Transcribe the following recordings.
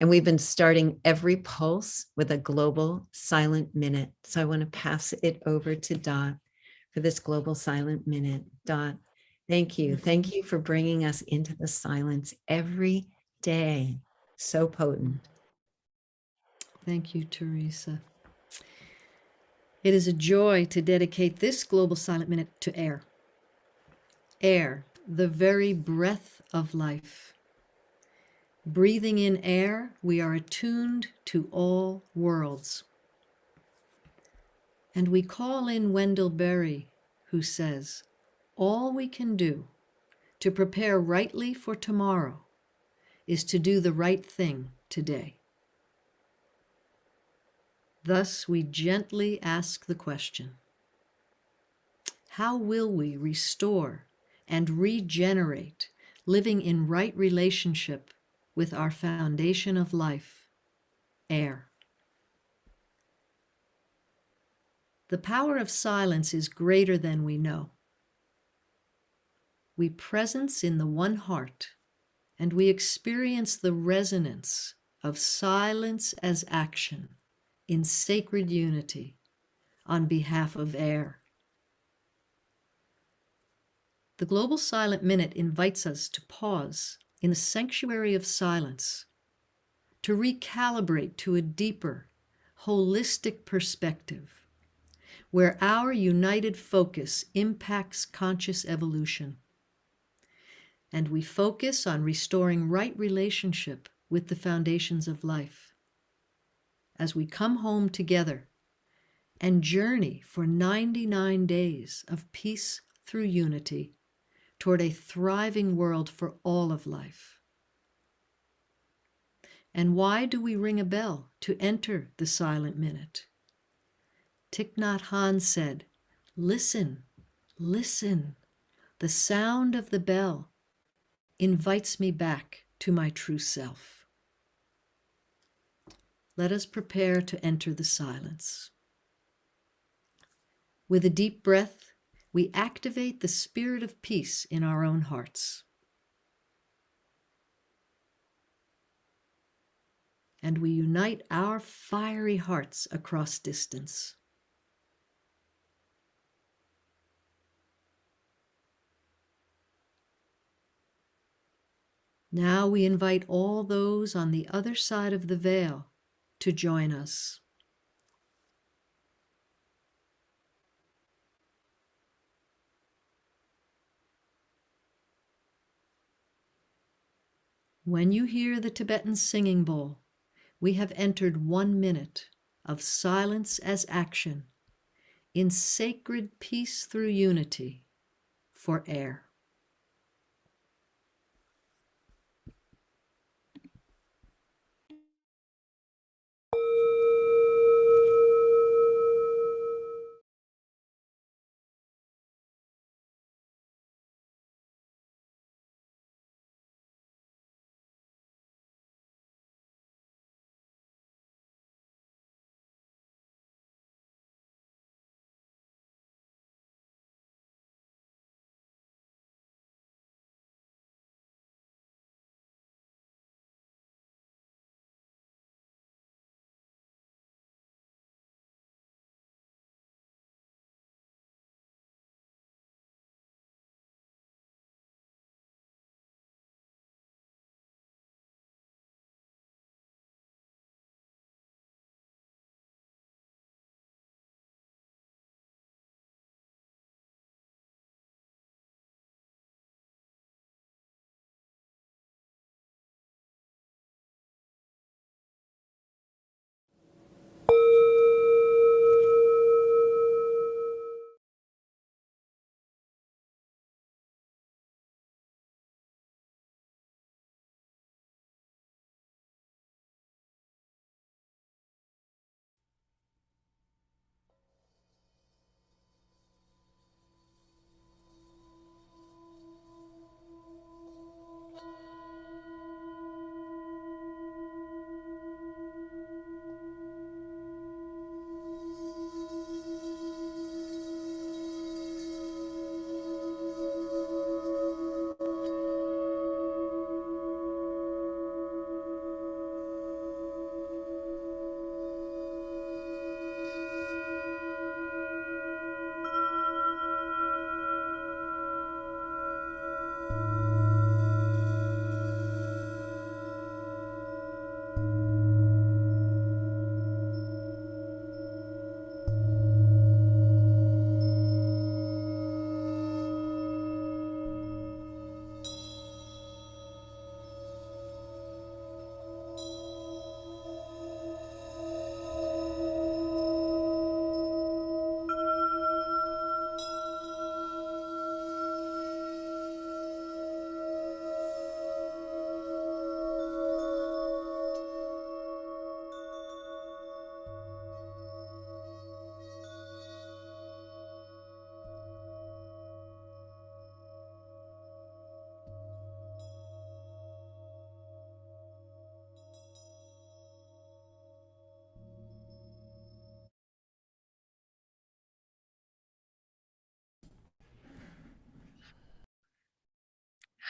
And we've been starting every pulse with a global silent minute. So I want to pass it over to Dot for this global silent minute. Dot, thank you. Thank you for bringing us into the silence every day. So potent. Thank you, Teresa. It is a joy to dedicate this global silent minute to air. Air, the very breath of life. Breathing in air, we are attuned to all worlds. And we call in Wendell Berry, who says, all we can do to prepare rightly for tomorrow is to do the right thing today. Thus, we gently ask the question, how will we restore and regenerate, living in right relationship with our foundation of life, air? The power of silence is greater than we know. We presence in the one heart, and we experience the resonance of silence as action in sacred unity on behalf of air. The Global Silent Minute invites us to pause in the sanctuary of silence, to recalibrate to a deeper, holistic perspective, where our united focus impacts conscious evolution. And we focus on restoring right relationship with the foundations of life. As we come home together and journey for 99 days of peace through unity toward a thriving world for all of life. And why do we ring a bell to enter the silent minute? Thich Nhat Hanh said, listen, listen. The sound of the bell invites me back to my true self. Let us prepare to enter the silence. With a deep breath, we activate the spirit of peace in our own hearts. And we unite our fiery hearts across distance. Now we invite all those on the other side of the veil to join us. When you hear the Tibetan singing bowl, we have entered 1 minute of silence as action in sacred peace through unity for air.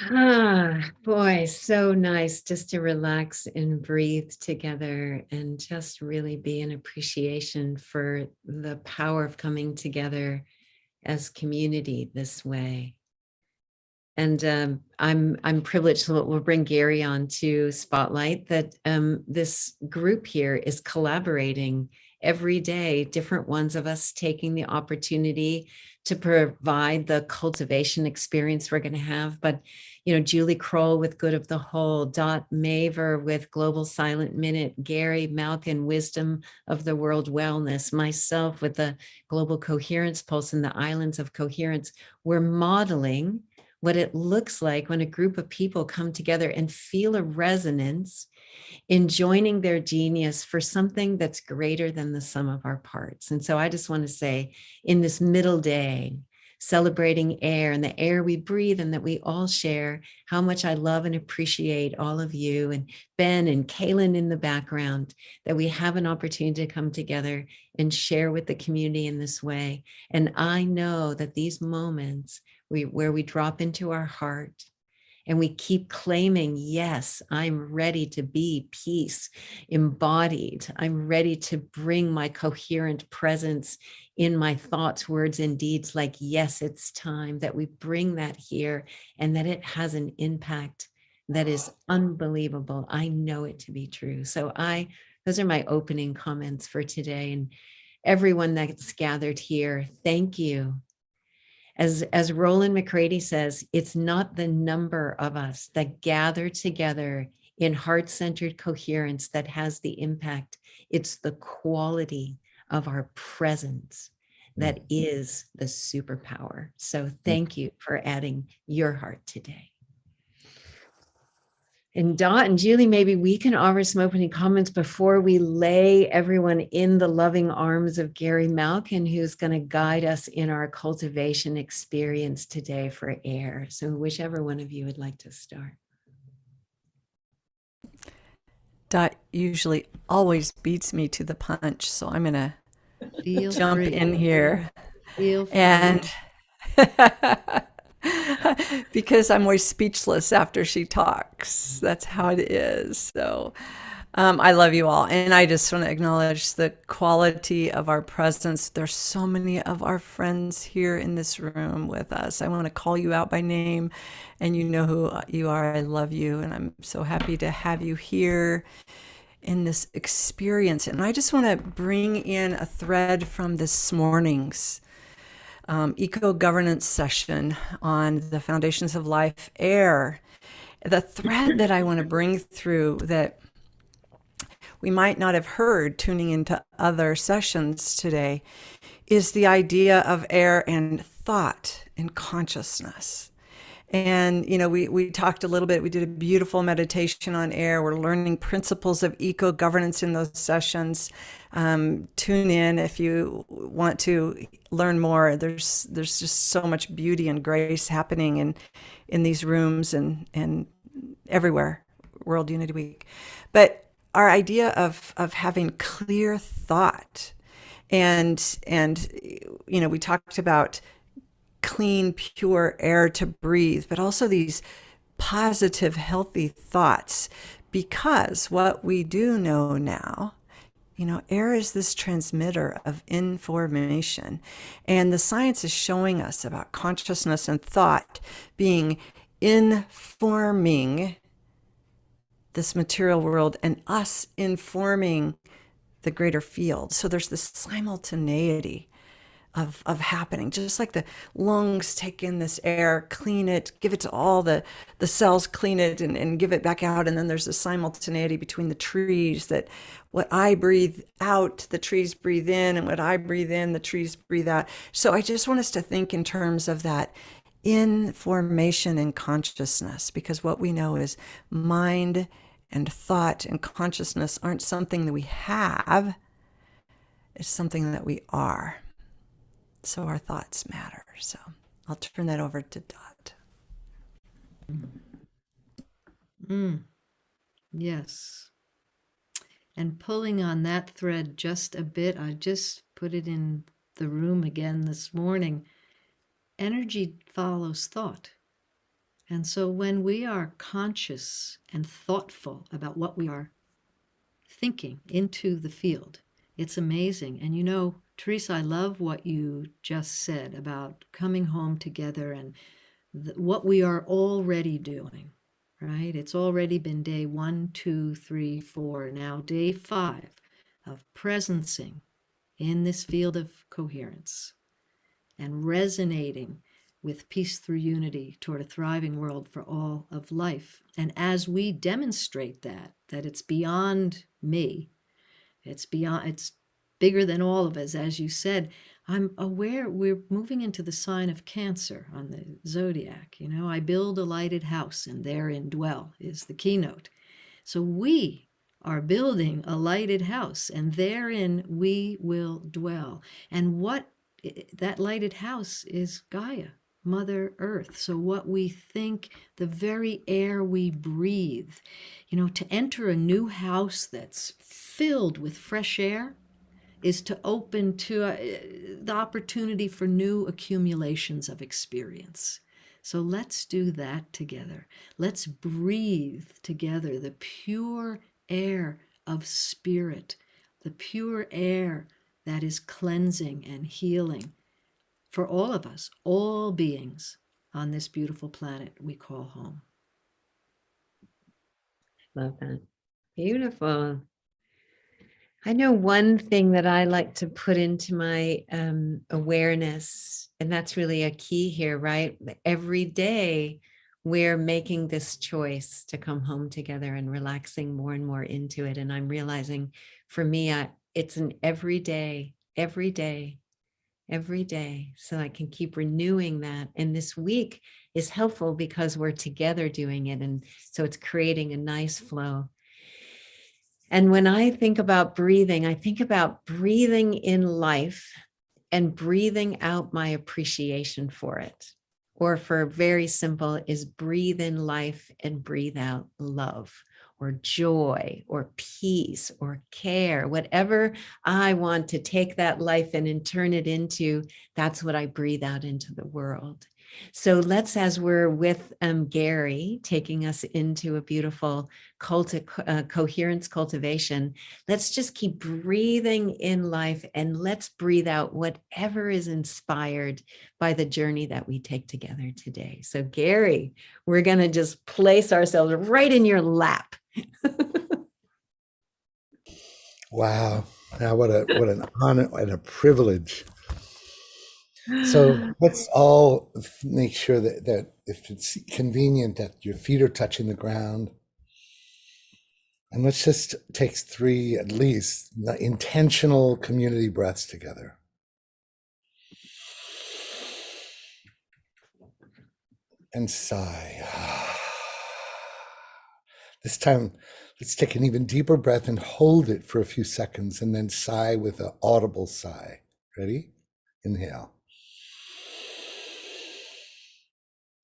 Ah, boy, so nice just to relax and breathe together and just really be in appreciation for the power of coming together as community this way. And I'm privileged. So we'll bring Gary on to spotlight that this group here is collaborating every day. Different ones of us taking the opportunity to provide the cultivation experience we're going to have. But Julie Krull with Good of the Whole, Dot Maver with Global Silent Minute, Gary Malkin Wisdom of the World Wellness, myself with the Global Coherence Pulse in the Islands of Coherence. We're modeling what it looks like when a group of people come together and feel a resonance in joining their genius for something that's greater than the sum of our parts. And so I just want to say, in this middle day, celebrating air and the air we breathe and that we all share, how much I love and appreciate all of you and Ben and Kaylin in the background, that we have an opportunity to come together and share with the community in this way. And I know that these moments where we drop into our heart and we keep claiming, yes, I'm ready to be peace embodied. I'm ready to bring my coherent presence in my thoughts, words, and deeds. Like, yes, it's time that we bring that here and that it has an impact that is unbelievable. I know it to be true. So those are my opening comments for today. And everyone that's gathered here, thank you. As Roland McCready says, it's not the number of us that gather together in heart-centered coherence that has the impact. It's the quality of our presence that is the superpower. So thank you for adding your heart today. And Dot and Julie, maybe we can offer some opening comments before we lay everyone in the loving arms of Gary Malkin, who's going to guide us in our cultivation experience today for air. So whichever one of you would like to start. Dot usually always beats me to the punch, so I'm going to jump in here. Feel free. And because I'm always speechless after she talks. That's how it is. So I love you all. And I just want to acknowledge the quality of our presence. There's so many of our friends here in this room with us. I want to call you out by name, and you know who you are. I love you, and I'm so happy to have you here in this experience. And I just want to bring in a thread from this morning's eco-governance session on the foundations of life, air. The thread that I want to bring through that we might not have heard tuning into other sessions today is the idea of air and thought and consciousness. And, we talked a little bit, we did a beautiful meditation on air. We're learning principles of eco-governance in those sessions. Tune in if you want to learn more. There's just so much beauty and grace happening in these rooms and everywhere, World Unity Week. But our idea of having clear thought and we talked about clean, pure air to breathe, but also these positive, healthy thoughts, because what we do know now, air is this transmitter of information, and the science is showing us about consciousness and thought being informing this material world and us informing the greater field. So there's this simultaneity of happening, just like the lungs take in this air, clean it, give it to all the cells, clean it and give it back out. And then there's a simultaneity between the trees, that what I breathe out, the trees breathe in, and what I breathe in, the trees breathe out. So I just want us to think in terms of that information and consciousness, because what we know is mind and thought and consciousness aren't something that we have, it's something that we are. So our thoughts matter. So I'll turn that over to Dot. Yes. And pulling on that thread just a bit, I just put it in the room again this morning. Energy follows thought. And so when we are conscious and thoughtful about what we are thinking into the field, it's amazing. And you know, Teresa, I love what you just said about coming home together and what we are already doing, right? It's already been day 1, 2, 3, 4, now day 5 of presencing in this field of coherence and resonating with peace through unity toward a thriving world for all of life. And as we demonstrate that it's beyond me, it's bigger than all of us, as you said, I'm aware we're moving into the sign of Cancer on the zodiac. You know, I build a lighted house and therein dwell is the keynote. So we are building a lighted house and therein we will dwell. And what that lighted house is Gaia, Mother Earth. So what we think, the very air we breathe, you know, to enter a new house that's filled with fresh air is to open to the opportunity for new accumulations of experience. So let's do that together. Let's breathe together the pure air of spirit, the pure air that is cleansing and healing for all of us, all beings on this beautiful planet we call home. Love that. Beautiful. I know one thing that I like to put into my awareness, and that's really a key here, right? Every day we're making this choice to come home together and relaxing more and more into it. And I'm realizing for me, it's an every day, every day, every day. So I can keep renewing that. And this week is helpful because we're together doing it. And so it's creating a nice flow. And when I think about breathing, I think about breathing in life and breathing out my appreciation for it. Or for very simple is breathe in life and breathe out love or joy or peace or care, whatever I want to take that life in and turn it into, that's what I breathe out into the world. So let's, as we're with Gary, taking us into a beautiful coherence cultivation, let's just keep breathing in life and let's breathe out whatever is inspired by the journey that we take together today. So Gary, we're going to just place ourselves right in your lap. Wow. Now what an honor and a privilege. So let's all make sure that if it's convenient that your feet are touching the ground. And let's just take 3 at least intentional community breaths together. And sigh. This time, let's take an even deeper breath and hold it for a few seconds and then sigh with an audible sigh. Ready? Inhale.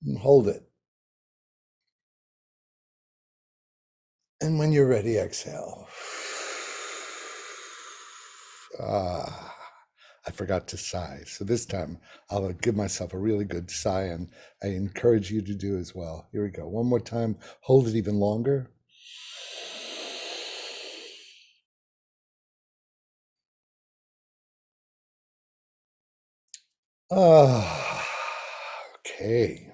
And hold it. And when you're ready, exhale. I forgot to sigh. So this time I'll give myself a really good sigh, and I encourage you to do as well. Here we go. One more time. Hold it even longer. Okay.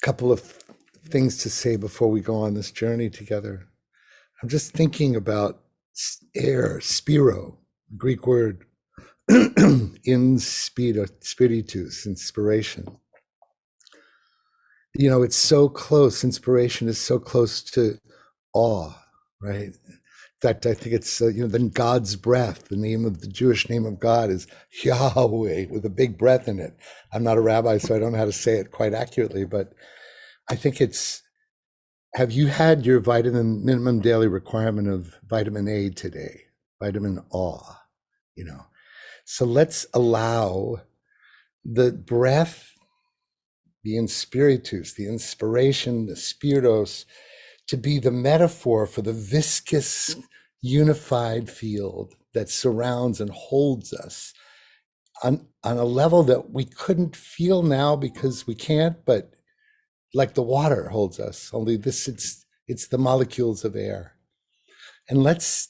Couple of things to say before we go on this journey together. I'm just thinking about air, spiro, Greek word, in spiritus, inspiration. You know, it's so close. Inspiration is so close to awe, right? In fact, I think it's, then God's breath, the name of the Jewish name of God is Yahweh with a big breath in it. I'm not a rabbi, so I don't know how to say it quite accurately, but I think it's, have you had your minimum daily requirement of vitamin A today? Vitamin A, So let's allow the breath, the inspiritus, the inspiration, the spiritos, to be the metaphor for the viscous, unified field that surrounds and holds us on a level that we couldn't feel now because we can't, but like the water holds us, only this, it's the molecules of air. And let's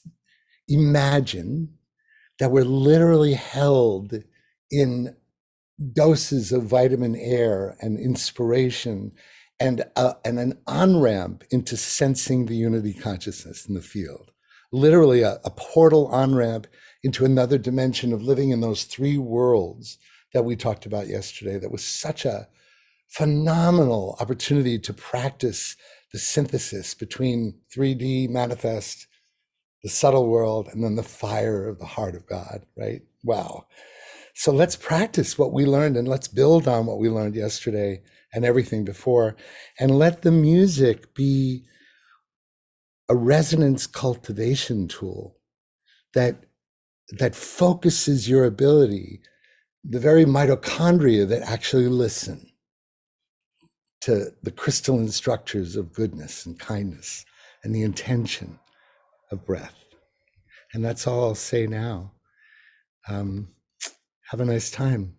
imagine that we're literally held in doses of vitamin air and inspiration and an on-ramp into sensing the unity consciousness in the field. Literally a portal on-ramp into another dimension of living in those three worlds that we talked about yesterday. That was such a phenomenal opportunity to practice the synthesis between 3D manifest, the subtle world, and then the fire of the heart of God, right? Wow. So let's practice what we learned and let's build on what we learned yesterday and everything before, and let the music be a resonance cultivation tool that focuses your ability, the very mitochondria that actually listen to the crystalline structures of goodness and kindness and the intention of breath. And that's all I'll say now. Have a nice time.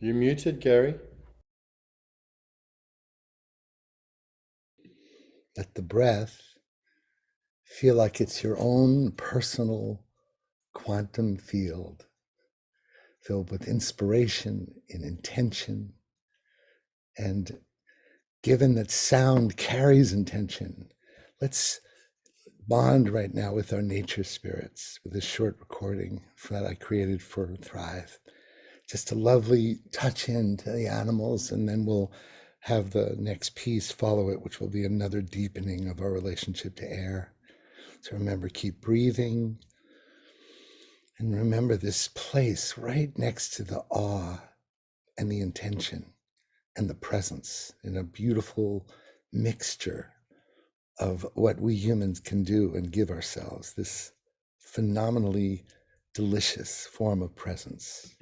You muted, Gary. Let the breath feel like it's your own personal quantum field filled with inspiration and intention. And given that sound carries intention, let's bond right now with our nature spirits with a short recording that I created for Thrive. Just a lovely touch into the animals, and then we'll have the next piece follow it, which will be another deepening of our relationship to air. So remember, keep breathing. And remember this place right next to the awe and the intention and the presence in a beautiful mixture of what we humans can do and give ourselves, this phenomenally delicious form of presence.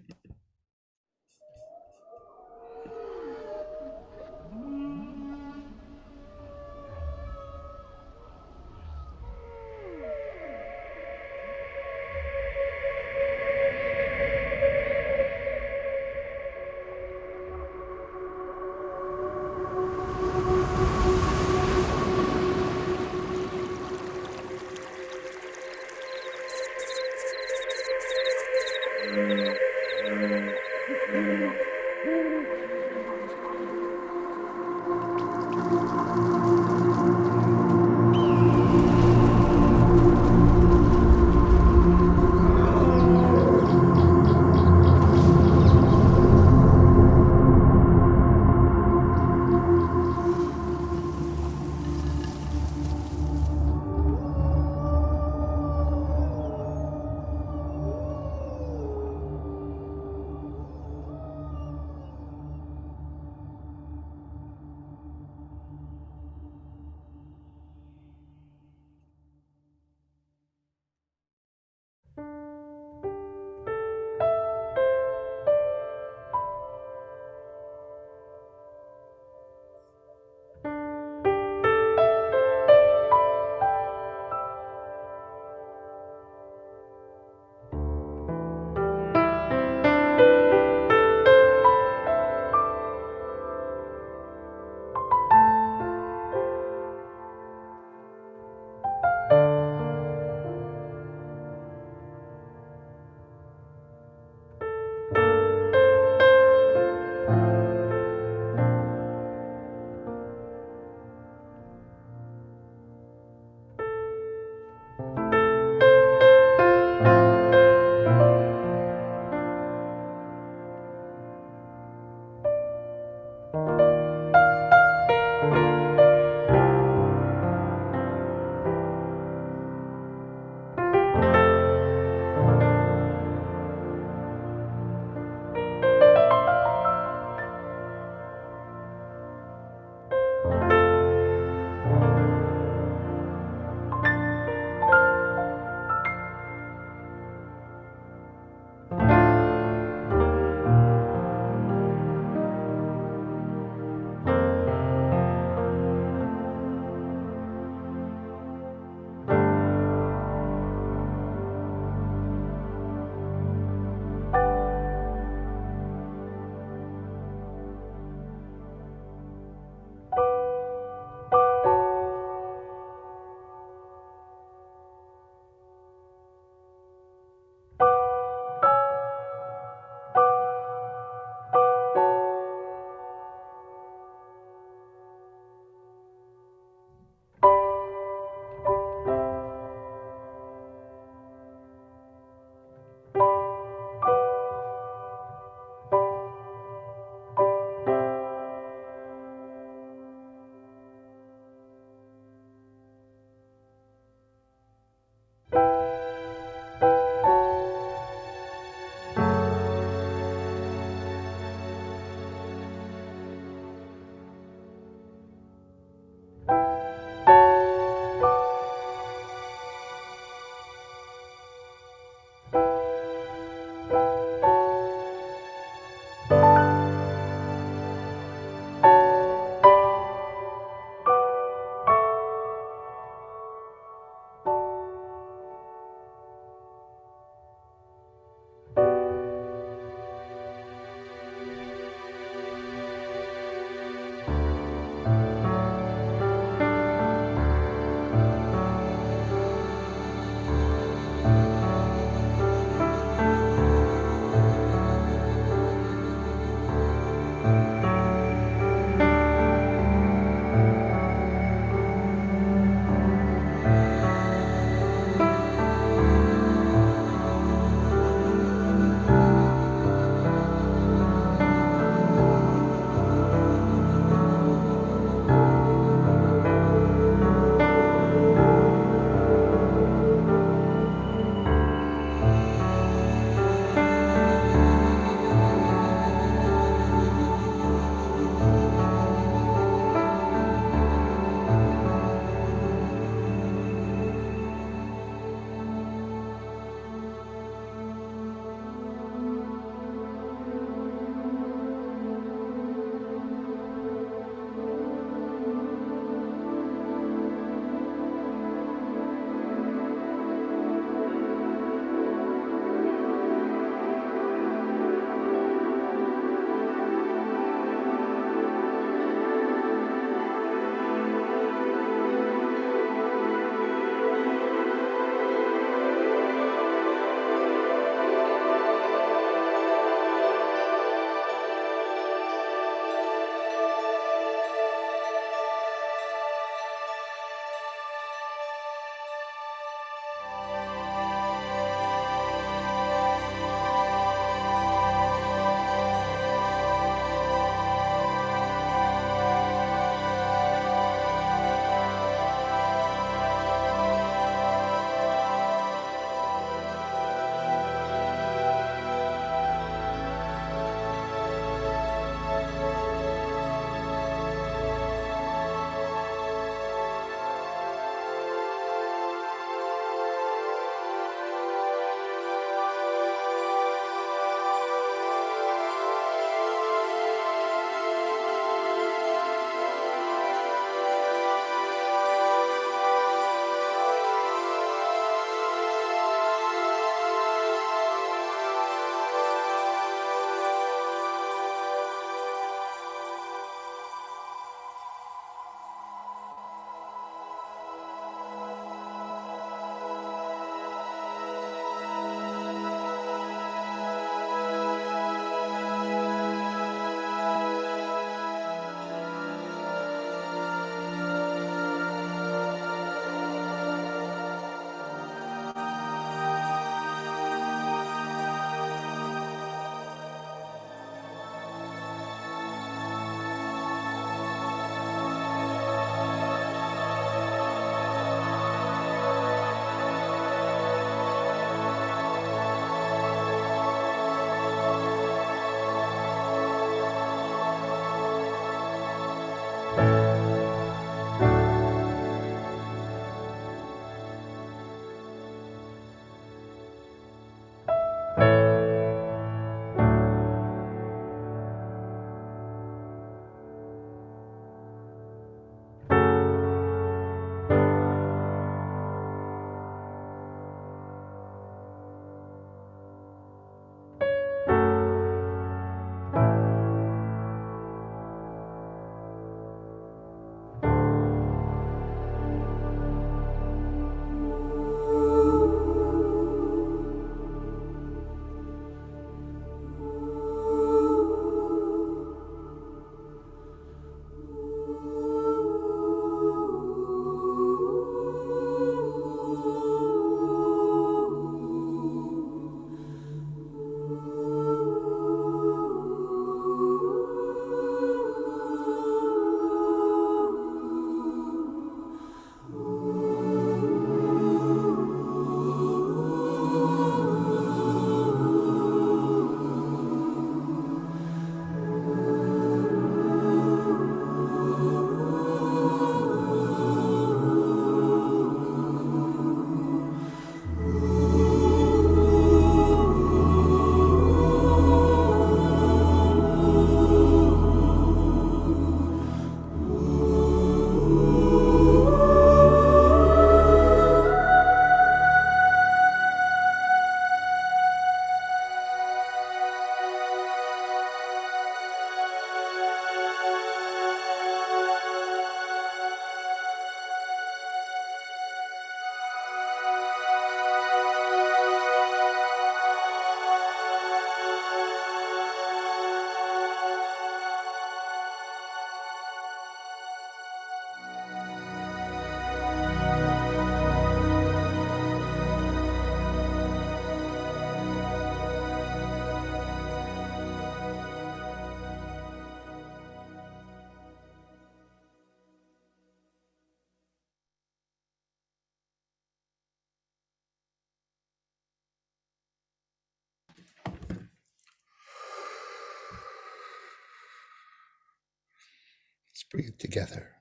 Let's breathe together.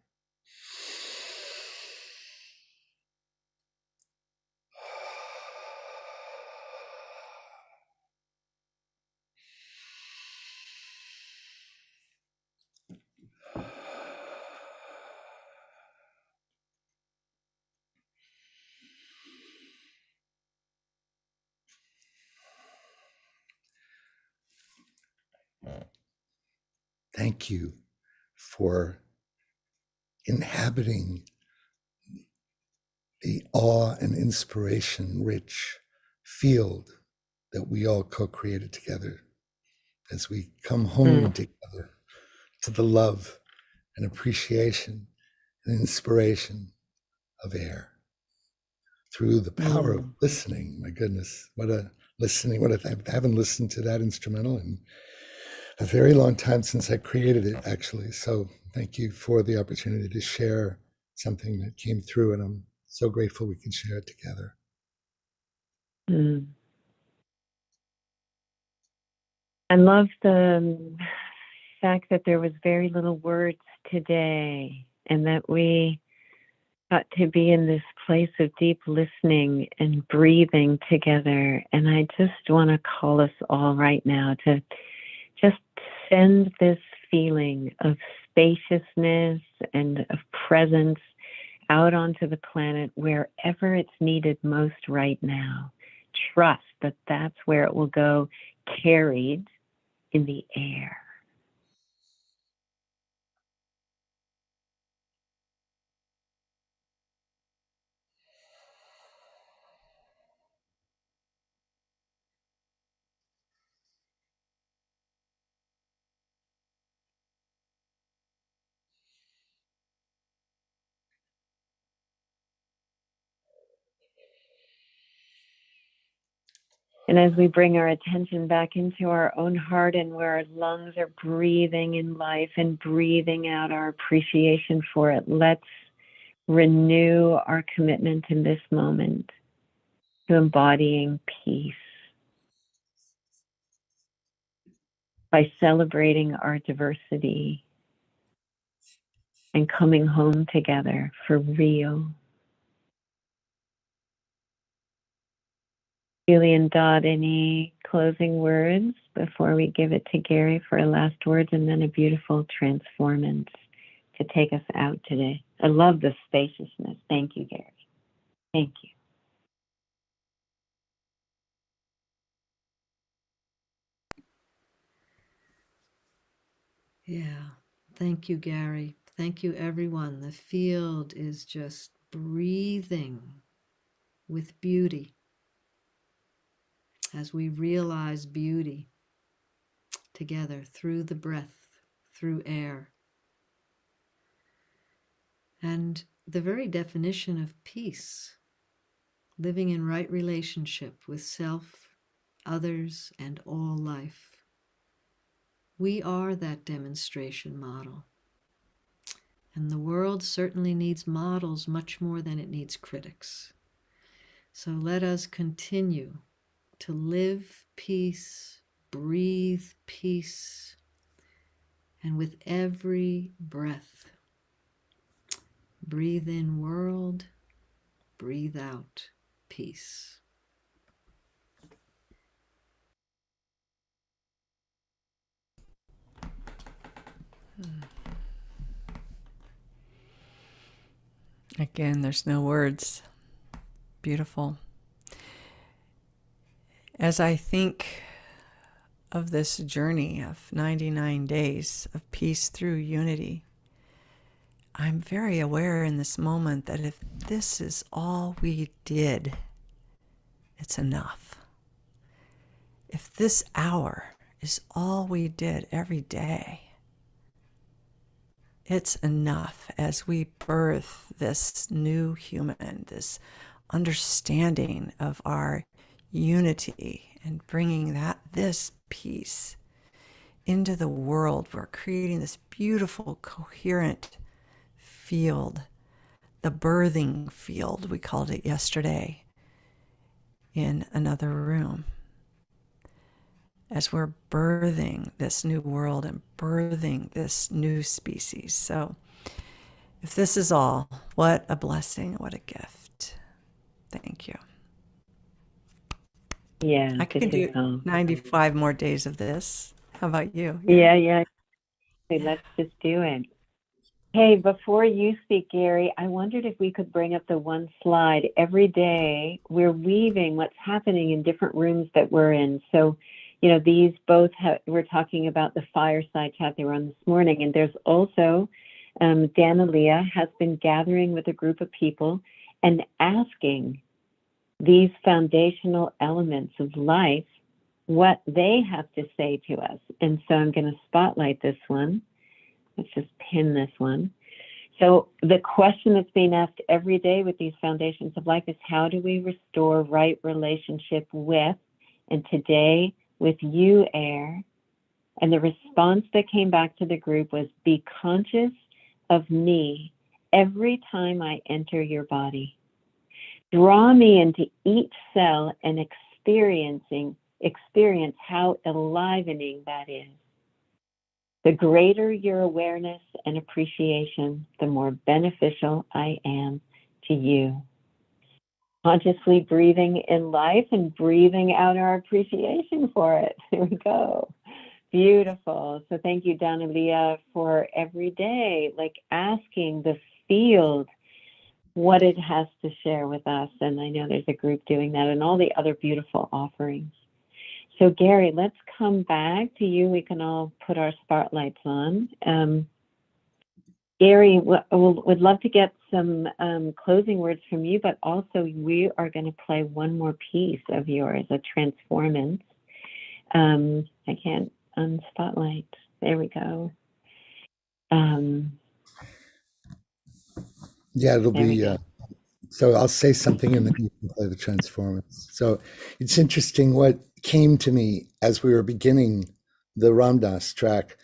Thank you for inhabiting the awe and inspiration rich field that we all co-created together as we come home together to the love and appreciation and inspiration of air through the power of listening. My goodness, what a listening, I haven't listened to that instrumental in a very long time since I created it, actually. So thank you for the opportunity to share something that came through, and I'm so grateful we can share it together. I love the fact that there was very little words today, and that we got to be in this place of deep listening and breathing together. And I just want to call us all right now to just send this feeling of spaciousness and of presence out onto the planet wherever it's needed most right now. Trust that that's where it will go, carried in the air. And as we bring our attention back into our own heart and where our lungs are breathing in life and breathing out our appreciation for it, let's renew our commitment in this moment to embodying peace by celebrating our diversity and coming home together for real. Julie and Dot, any closing words before we give it to Gary for a last words and then a beautiful transformance to take us out today? I love the spaciousness. Thank you, Gary. Thank you. Yeah. Thank you, Gary. Thank you, everyone. The field is just breathing with beauty as we realize beauty together through the breath, through air. And the very definition of peace, living in right relationship with self, others, and all life. We are that demonstration model. And the world certainly needs models much more than it needs critics. So let us continue to live peace, breathe peace, and with every breath, breathe in world, breathe out peace. Again, there's no words. Beautiful. As I think of this journey of 99 days of peace through unity, I'm very aware in this moment that if this is all we did, it's enough. If this hour is all we did every day, it's enough as we birth this new human, this understanding of our unity and bringing this peace into the world. We're creating this beautiful, coherent field, the birthing field, we called it yesterday in another room. as we're birthing this new world and birthing this new species. So if this is all, what a blessing, what a gift. Thank you. Yeah, I this could is do all. 95 more days of this. How about you? Yeah. Okay, let's just do it. Hey, before you speak, Gary, I wondered if we could bring up the one slide. Every day we're weaving what's happening in different rooms that we're in. So, you know, these both we're talking about the fireside chat they were on this morning. And there's also Danalia has been gathering with a group of people and asking these foundational elements of life what they have to say to us. And so I'm going to spotlight this one. Let's just pin this one. So the question that's being asked every day with these foundations of life is, how do we restore right relationship with, and today with you, air? And the response that came back to the group was, be conscious of me every time I enter your body. Draw me into each cell and experience how enlivening that is. The greater your awareness and appreciation, the more beneficial I am to you. Consciously breathing in life and breathing out our appreciation for it. Here we go. Beautiful. So thank you, Danalia, for every day, like asking the field what it has to share with us. And I know there's a group doing that, and all the other beautiful offerings. So Gary, let's come back to you. We can all put our spotlights on. Gary, would love to get some closing words from you, but also we are going to play one more piece of yours, a transformance. I can't unspotlight. There we go. Yeah, it'll There we be. go. So I'll say something and then you can play the transformance. So it's interesting what came to me as we were beginning the Ramdas track.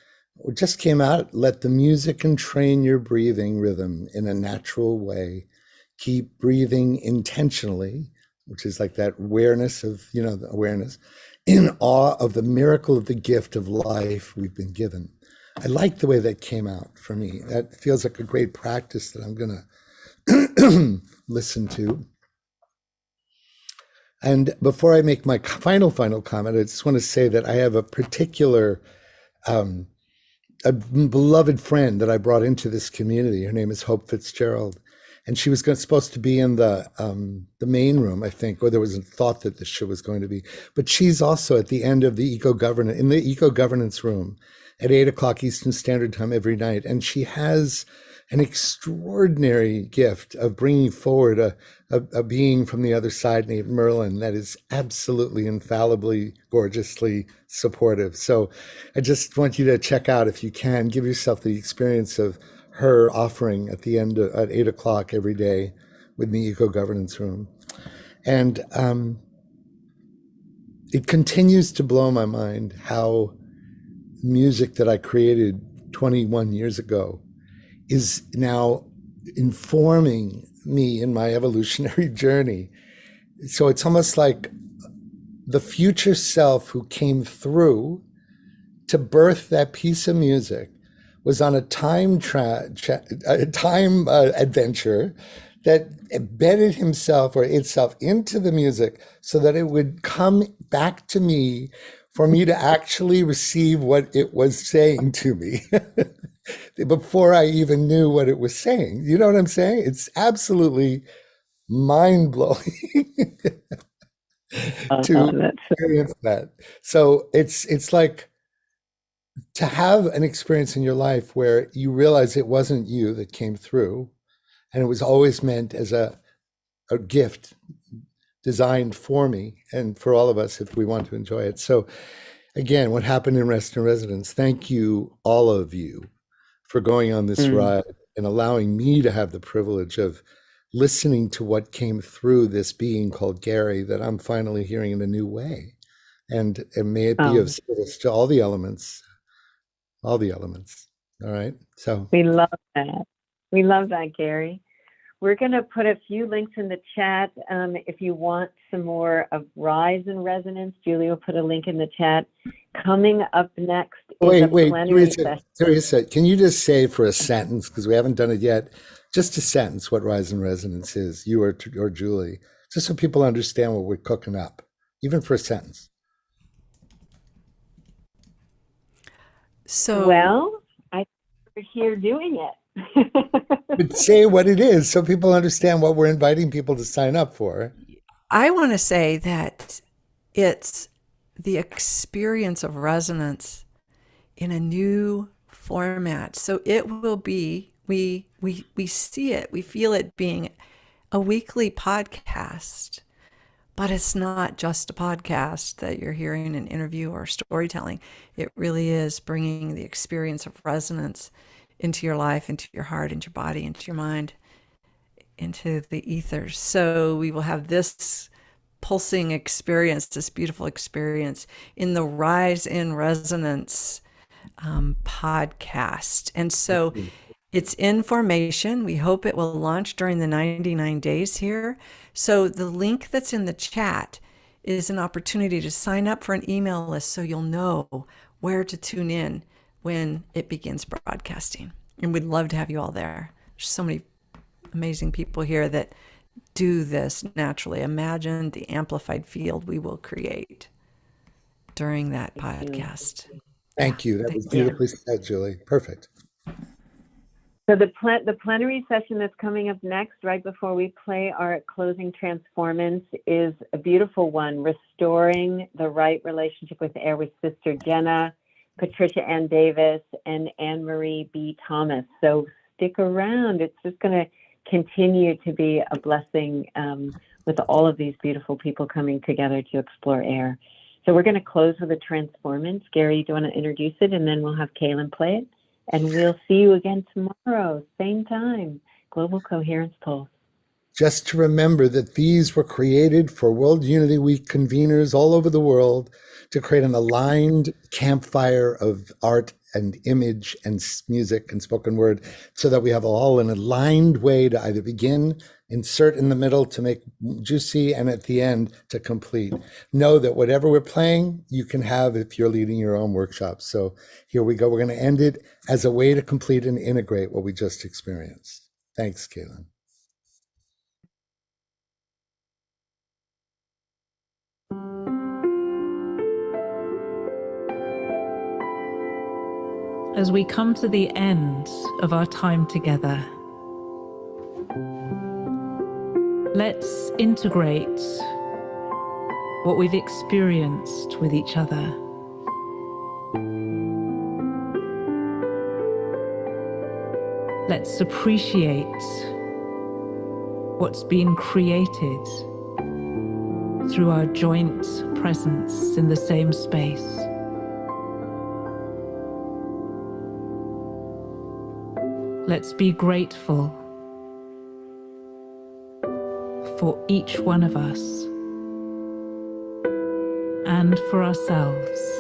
It just came out, let the music entrain your breathing rhythm in a natural way. Keep breathing intentionally, which is like that awareness of, the awareness, in awe of the miracle of the gift of life we've been given. I like the way that came out for me. That feels like a great practice that I'm going to listen to. And before I make my final comment, I just want to say that I have a particular, a beloved friend that I brought into this community. Her name is Hope Fitzgerald. And she was supposed to be in the main room, I think, or there was a thought that this show was going to be. But she's also at the end of the in the eco-governance room at 8:00 Eastern Standard Time every night. And she has an extraordinary gift of bringing forward a being from the other side named Merlin that is absolutely, infallibly, gorgeously supportive. So I just want you to check out, if you can, give yourself the experience of her offering at the end at 8:00 every day with the eco-governance room. And it continues to blow my mind how music that I created 21 years ago is now informing me in my evolutionary journey. So it's almost like the future self who came through to birth that piece of music was on a time adventure that embedded himself or itself into the music so that it would come back to me for me to actually receive what it was saying to me before I even knew what it was saying. You know what I'm saying? It's absolutely mind-blowing to That's experience that. So it's like to have an experience in your life where you realize it wasn't you that came through, and it was always meant as a gift designed for me and for all of us if we want to enjoy it. So again, what happened in Rest and Residence, thank you, all of you, for going on this ride and allowing me to have the privilege of listening to what came through this being called Gary that I'm finally hearing in a new way. And may it be of service to all the elements. All right. So we love that. We love that, Gary. we're going to put a few links in the chat. If you want some more of Rise and Resonance, Julie will put a link in the chat. Coming up next is a plenary session. Teresa, can you just say for a sentence, because we haven't done it yet, just a sentence what Rise and Resonance is, you or Julie, just so people understand what we're cooking up, even for a sentence. So, Well, I think we're here doing it. But say what it is so people understand what we're inviting people to sign up for. I want to say that it's the experience of resonance in a new format. So it will be, we see it, we feel it being a weekly podcast, but it's not just a podcast that you're hearing an interview or storytelling. It really is bringing the experience of resonance into your life, into your heart, into your body, into your mind, into the ethers. So we will have this pulsing experience, this beautiful experience in the Rise in Resonance podcast. And so it's in formation. We hope it will launch during the 99 days here. So the link that's in the chat is an opportunity to sign up for an email list so you'll know where to tune in when it begins broadcasting. And we'd love to have you all there. There's so many amazing people here that do this naturally. Imagine the amplified field we will create during that podcast. Thank you. That was beautifully said, Julie. Perfect. So the plenary session that's coming up next, right before we play our closing transformance, is a beautiful one, Restoring the Right Relationship with Air with Sister Jenna, Patricia Ann Davis, and Anne Marie B. Thomas. So stick around. It's just going to continue to be a blessing with all of these beautiful people coming together to explore air. So we're going to close with a transformance. Gary, do you want to introduce it? And then we'll have Kaylin play it. And we'll see you again tomorrow, same time, Global Coherence Pulse. Just to remember that these were created for World Unity Week conveners all over the world to create an aligned campfire of art and image and music and spoken word so that we have all an aligned way to either begin, insert in the middle to make juicy, and at the end to complete. Know that whatever we're playing, you can have if you're leading your own workshop. So here we go. We're going to end it as a way to complete and integrate what we just experienced. Thanks, Kaylin. As we come to the end of our time together, let's integrate what we've experienced with each other. Let's appreciate what's been created through our joint presence in the same space. Let's be grateful for each one of us and for ourselves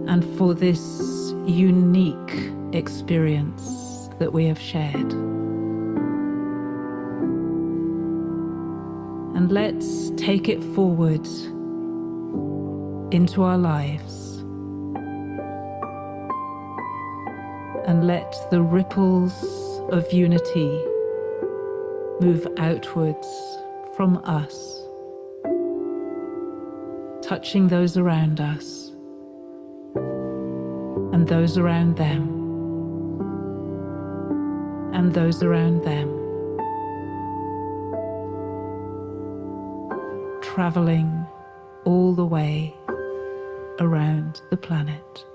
and for this unique experience that we have shared. And let's take it forward into our lives. And let the ripples of unity move outwards from us, touching those around us and those around them and those around them, traveling all the way around the planet.